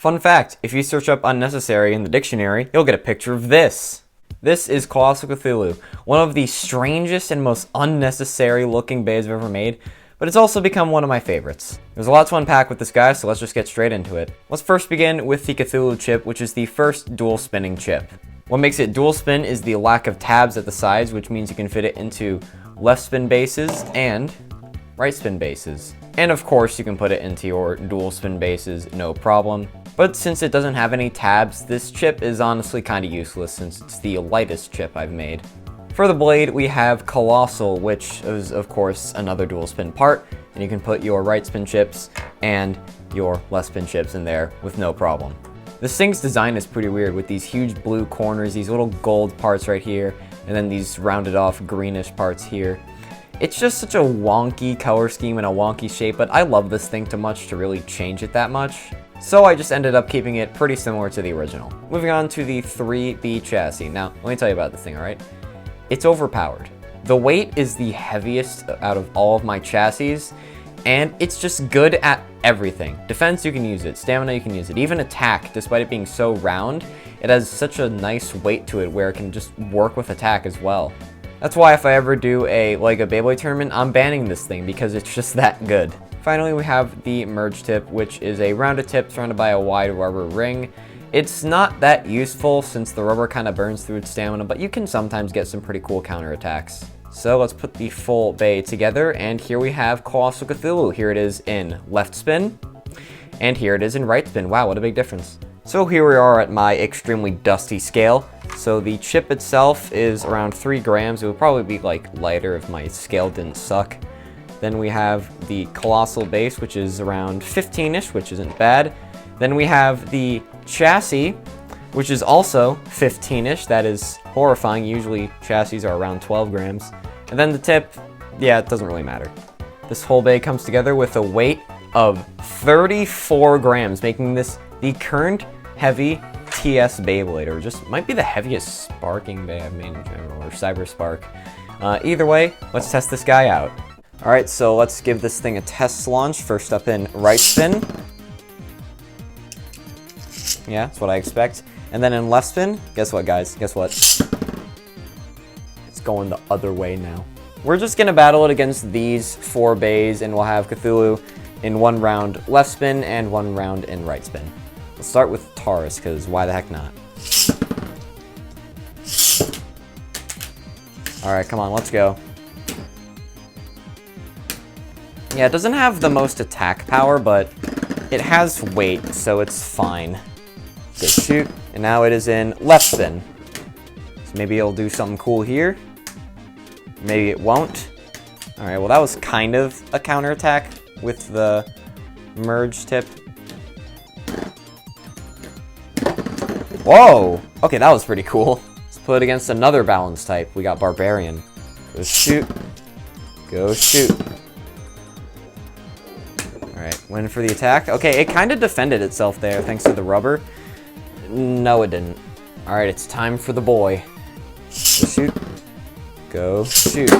Fun fact, if you search up unnecessary in the dictionary, you'll get a picture of this. This is Colossal Cthulhu, one of the strangest and most unnecessary looking beys I've ever made, but it's also become one of my favorites. There's a lot to unpack with this guy, so let's just get straight into it. Let's first begin with the Cthulhu chip, which is the first dual spinning chip. What makes it dual spin is the lack of tabs at the sides, which means you can fit it into left spin bases and right spin bases. And of course, you can put it into your dual spin bases, no problem. But since it doesn't have any tabs, this chip is honestly kind of useless since it's the lightest chip I've made. For the blade, we have Colossal, which is of course another dual spin part, and you can put your right spin chips and your left spin chips in there with no problem. This thing's design is pretty weird with these huge blue corners, these little gold parts right here, and then these rounded off greenish parts here. It's just such a wonky color scheme and a wonky shape, but I love this thing too much to really change it that much. So I just ended up keeping it pretty similar to the original. Moving on to the 3B chassis. Now, let me tell you about this thing, alright? It's overpowered. The weight is the heaviest out of all of my chassis, and it's just good at everything. Defense, you can use it. Stamina, you can use it. Even attack, despite it being so round, it has such a nice weight to it where it can just work with attack as well. That's why if I ever do a Beyblade tournament, I'm banning this thing because it's just that good. Finally, we have the merge tip, which is a rounded tip surrounded by a wide rubber ring. It's not that useful since the rubber kind of burns through its stamina, but you can sometimes get some pretty cool counterattacks. So let's put the full bay together, and here we have Colossal Cthulhu. Here it is in left spin, and here it is in right spin. Wow, what a big difference. So here we are at my extremely dusty scale. So the chip itself is around 3 grams. It would probably be lighter if my scale didn't suck. Then we have the Colossal base, which is around 15-ish, which isn't bad. Then we have the chassis, which is also 15-ish. That is horrifying. Usually chassis are around 12 grams. And then the tip, yeah, it doesn't really matter. This whole bay comes together with a weight of 34 grams, making this the current heavy TS Beyblade, or just might be the heaviest sparking bay I've made in general, or Cyber Spark. Either way, let's test this guy out. Alright, so let's give this thing a test launch. First up in right spin. Yeah, that's what I expect. And then in left spin, guess what guys? Guess what? It's going the other way now. We're just gonna battle it against these 4 bays, and we'll have Cthulhu in 1 round left spin and 1 round in right spin. Let's start with Taurus, because why the heck not? Alright, come on, let's go. Yeah, it doesn't have the most attack power, but it has weight, so it's fine. Go shoot, and now it is in left spin. So maybe it'll do something cool here. Maybe it won't. Alright, well that was kind of a counterattack with the merge tip. Whoa! Okay, that was pretty cool. Let's put it against another balance type. We got Barbarian. Go shoot. Go shoot. Alright, win for the attack. Okay, it kind of defended itself there thanks to the rubber. No, it didn't. Alright, it's time for the boy. Go shoot. Go shoot.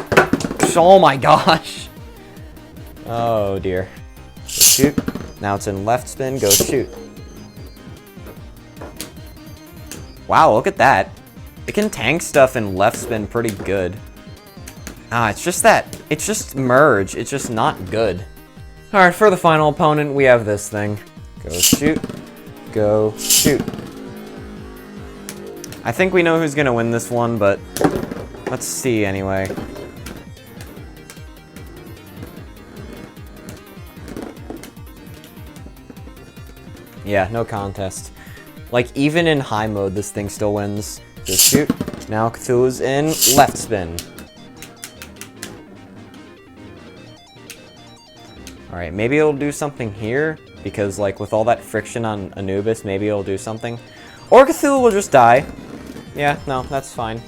Oh my gosh! Oh dear. Go shoot. Now it's in left spin. Go shoot. Wow, look at that. It can tank stuff in left spin pretty good. Ah, it's just that. It's just merge. It's just not good. Alright, for the final opponent, we have this thing. Go shoot. Go shoot. I think we know who's gonna win this one, but let's see anyway. Yeah, no contest. Even in high mode, this thing still wins. Go shoot. Now Cthulhu's in left spin. Alright, maybe it'll do something here, because with all that friction on Anubis, maybe it'll do something. Or Cthulhu will just die. Yeah, no, that's fine.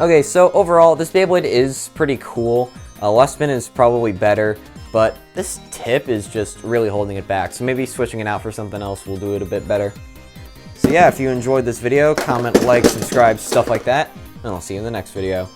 Okay, so overall, this Beyblade is pretty cool. Left spin is probably better, but this tip is just really holding it back. So maybe switching it out for something else will do it a bit better. So yeah, if you enjoyed this video, comment, like, subscribe, stuff like that, and I'll see you in the next video.